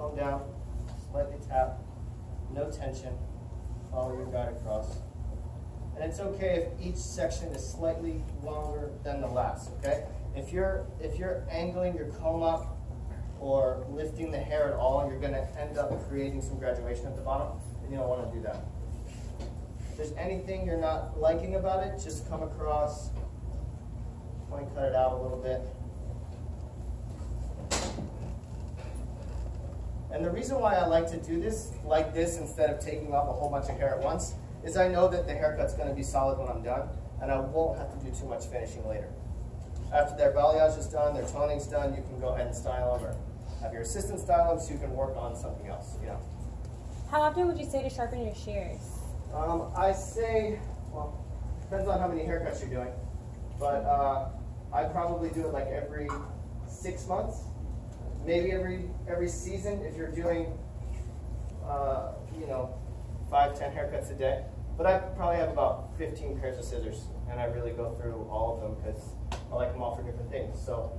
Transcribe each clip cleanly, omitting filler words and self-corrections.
comb down, slightly tap, no tension, follow your guide across. And it's okay if each section is slightly longer than the last, okay? If you're angling your comb up or lifting the hair at all, you're gonna end up creating some graduation at the bottom, and you don't wanna do that. If there's anything you're not liking about it, just come across, might cut it out a little bit. And the reason why I like to do this like this instead of taking off a whole bunch of hair at once is I know that the haircut's going to be solid when I'm done, and I won't have to do too much finishing later. After their balayage is done, their toning's done, you can go ahead and style them or have your assistant style them so you can work on something else. You know. How often would you say to sharpen your shears? I say, well, depends on how many haircuts you're doing, but I probably do it like every 6 months. Maybe every season if you're doing, you know, 5-10 haircuts a day. But I probably have about 15 pairs of scissors, and I really go through all of them because I like them all for different things. So,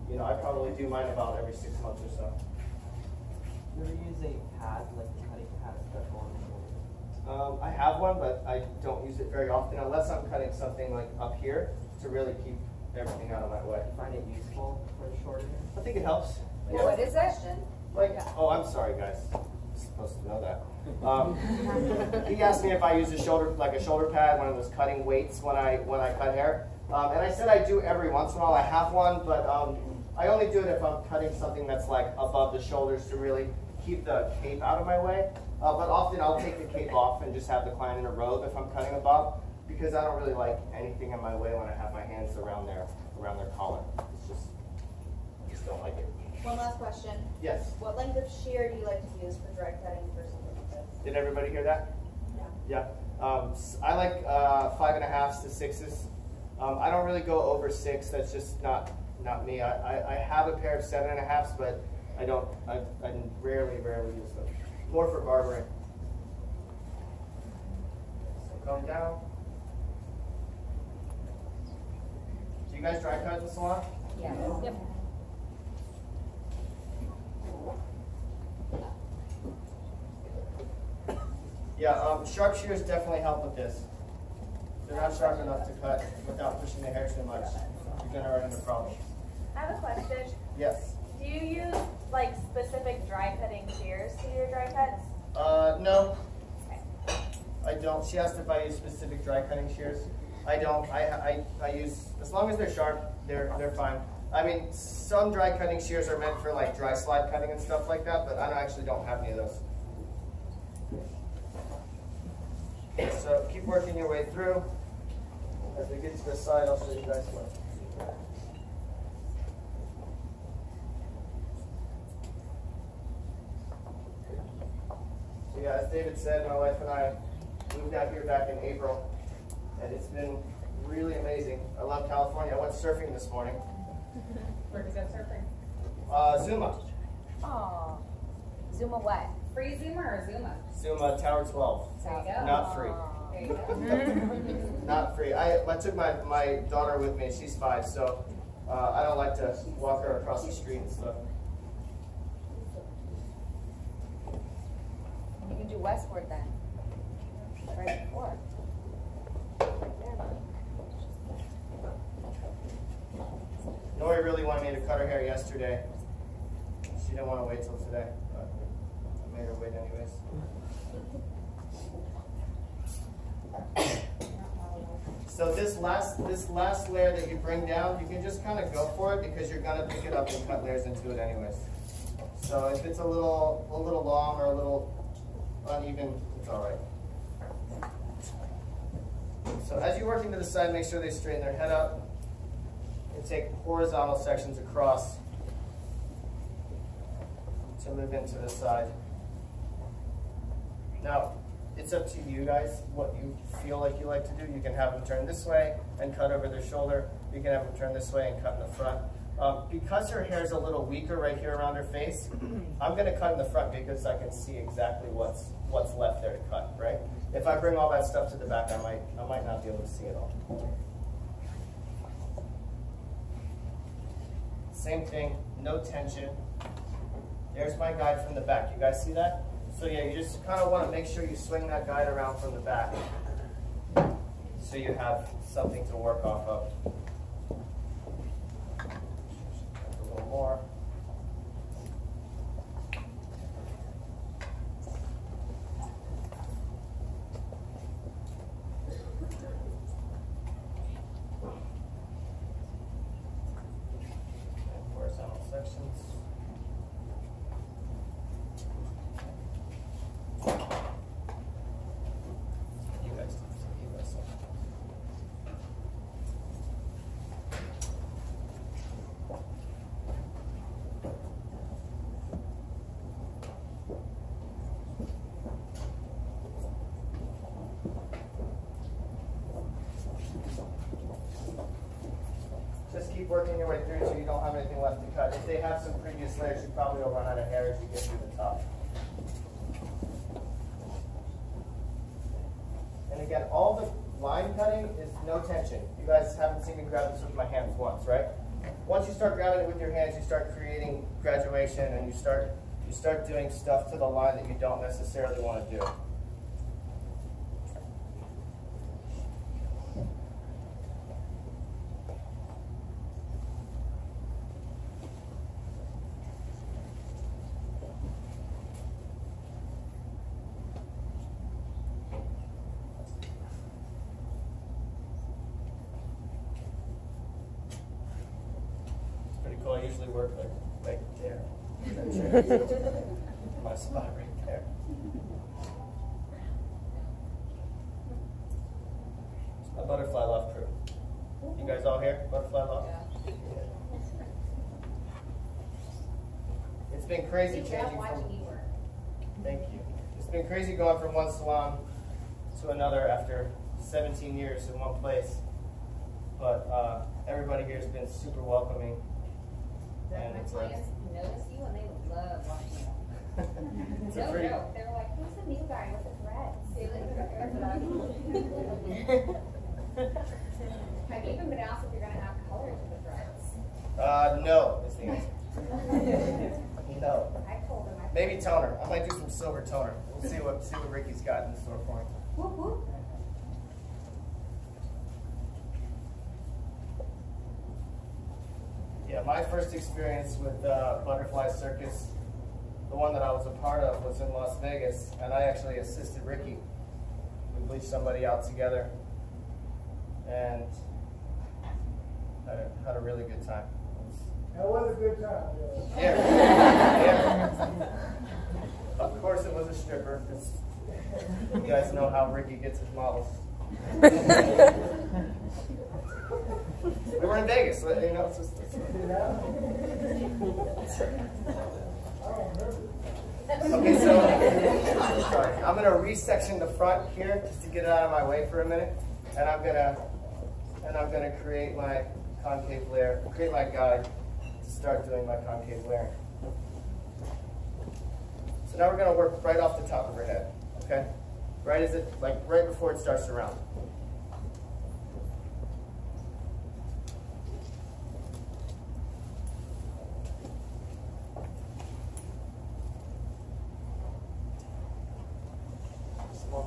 you know, I probably do mine about every 6 months or so. You ever use a pad, like a cutting pad, special on the shoulder? I have one, but I don't use it very often unless I'm cutting something like up here to really keep everything out of my way. Find it useful for the shorter hair? I think it helps. Well, what is it? Like, oh, I'm sorry, guys. I'm supposed to know that. He asked me if I use a shoulder pad, one of those cutting weights when I cut hair, and I said I do every once in a while. I have one, but I only do it if I'm cutting something that's like above the shoulders to really keep the cape out of my way. But often I'll take the cape off and just have the client in a robe if I'm cutting a bob, because I don't really like anything in my way when I have my hands around their collar. It's just, I just don't like it. One last question. Yes. What length of shear do you like to use for dry cutting for something like this? Did everybody hear that? Yeah. Yeah. I like 5.5s to 6s. I don't really go over 6. That's just not me. I have a pair of 7.5s, but I rarely use them. More for barbering. So comb down. Do you guys dry cut in the salon? Yeah. Yep. Yeah, sharp shears definitely help with this. They're not sharp enough to cut without pushing the hair too much. You're going to run into problems. I have a question. Yes. Do you use like specific dry cutting shears to do your dry cuts? No. Okay. I don't. She asked if I use specific dry cutting shears. I don't. I use, as long as they're sharp, they're fine. I mean, some dry cutting shears are meant for like dry slide cutting and stuff like that, but I actually don't have any of those. So keep working your way through. As we get to the side, I'll show you guys what. So yeah, as David said, my wife and I moved out here back in April, and it's been really amazing. I love California. I went surfing this morning. Where did you go surfing? Zuma. Oh. Zuma what? Free Zuma or Zuma? Zuma Tower 12. There you go. Not free. There you go. Not free. I took my daughter with me. She's 5, so I don't like to walk her across the street and stuff. You can do westward then. Right before. Nori really wanted me to cut her hair yesterday. She didn't want to wait till today, but I made her wait anyways. So this last layer that you bring down, you can just kind of go for it because you're gonna pick it up and cut layers into it anyways. So if it's a little long or a little uneven, it's all right. So as you work into the side, make sure they straighten their head up and take horizontal sections across to move into the side. Now, it's up to you guys what you feel like you like to do. You can have them turn this way and cut over their shoulder. You can have them turn this way and cut in the front. Because her hair is a little weaker right here around her face, I'm going to cut in the front because I can see exactly what's left there to cut, right? If I bring all that stuff to the back, I might not be able to see it all. Same thing, no tension. There's my guide from the back. You guys see that? So yeah, you just kind of want to make sure you swing that guide around from the back so you have something to work off of. A little more. And horizontal sections. Just keep working your way through so you don't have anything left to cut. If they have some previous layers, you probably will run out of hair as you get through the top. And again, all the line cutting is no tension. You guys haven't seen me grab this with my hands once, right? Once you start grabbing it with your hands, you start creating graduation and you start doing stuff to the line that you don't necessarily want to do. Cool. I usually work like right there. My spot right there. It's my butterfly loft crew. You guys all here? Butterfly loft? Yeah. It's been crazy changing from. Thank you. It's been crazy going from one salon to another after 17 years in one place. But everybody here has been super welcoming. My clients notice you and they love watching you. No joke. They were like, who's the new guy with the threads? Have you even been asked if you're going to have colors with the threads? No, is the answer. No. I told him. Maybe toner. I might do some silver toner. We'll see what Ricky's got in store for me. Whoop, whoop. Yeah, my first experience with Butterfly Circus, the one that I was a part of, was in Las Vegas, and I actually assisted Ricky. We bleached somebody out together, and had a really good time. That was a good time. Yeah. Yeah. Of course, it was a stripper, because you guys know how Ricky gets his models. We were in Vegas, you know. It's just, okay, so sorry, I'm gonna resection the front here just to get it out of my way for a minute, and I'm gonna create my concave layer, create my guide to start doing my concave layering. So now we're gonna work right off the top of her head, okay? Right before it starts to round.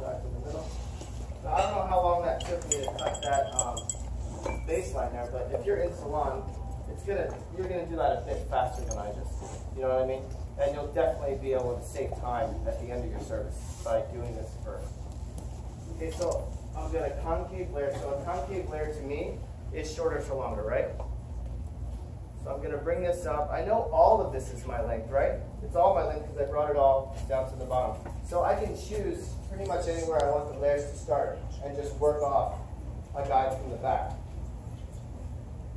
Back in the middle. Now, I don't know how long that took me to cut that baseline there, but if you're in Salon, you're gonna do that a bit faster than I just. You know what I mean? And you'll definitely be able to save time at the end of your service by doing this first. Okay, so I'm gonna concave layer. So a concave layer to me is shorter to longer, right? So I'm gonna bring this up. I know all of this is my length, right? It's all my length because I brought it all down to the bottom. So I can choose pretty much anywhere I want the layers to start and just work off my guide from the back.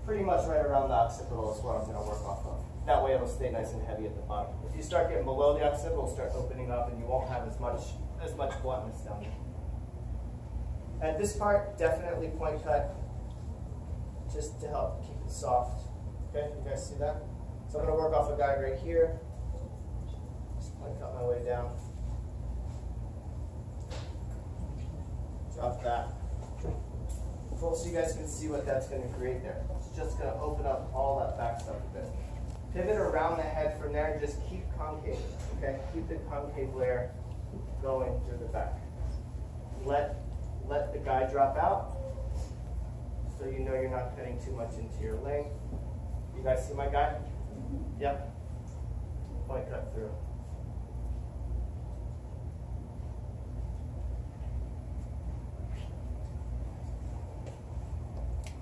Pretty much right around the occipital is what I'm gonna work off of. That way it'll stay nice and heavy at the bottom. If you start getting below the occipital, it'll start opening up and you won't have as much bluntness down there. And this part, definitely point cut, just to help keep it soft. Okay, you guys see that? So I'm going to work off a guide right here. Just point cut my way down. Drop that. Full so you guys can see what that's going to create there. It's just going to open up all that back stuff a bit. Pivot around the head from there and just keep concave, okay? Keep the concave layer going through the back. Let the guide drop out so you know you're not cutting too much into your length. You guys see my guide? Yep. Point cut through.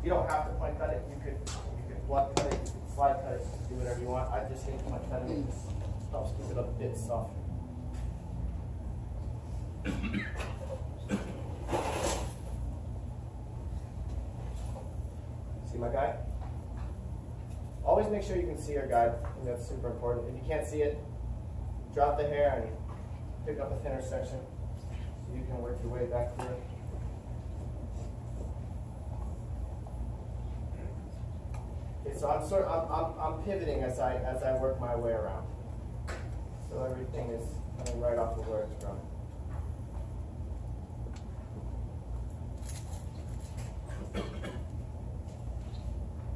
You don't have to point cut it. You could block cut it, you could slide cut it, you could do whatever you want. I just hate point cutting. It just helps keep it a bit soft. See my guide? Always make sure you can see your guide. I think that's super important. If you can't see it, drop the hair and pick up a thinner section so you can work your way back through it. Okay, so I'm pivoting as I work my way around. So everything is coming right off of where it's from.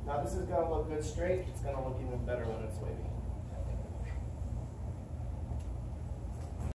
Now this is going to look good straight. It's going to look even better when it's wavy.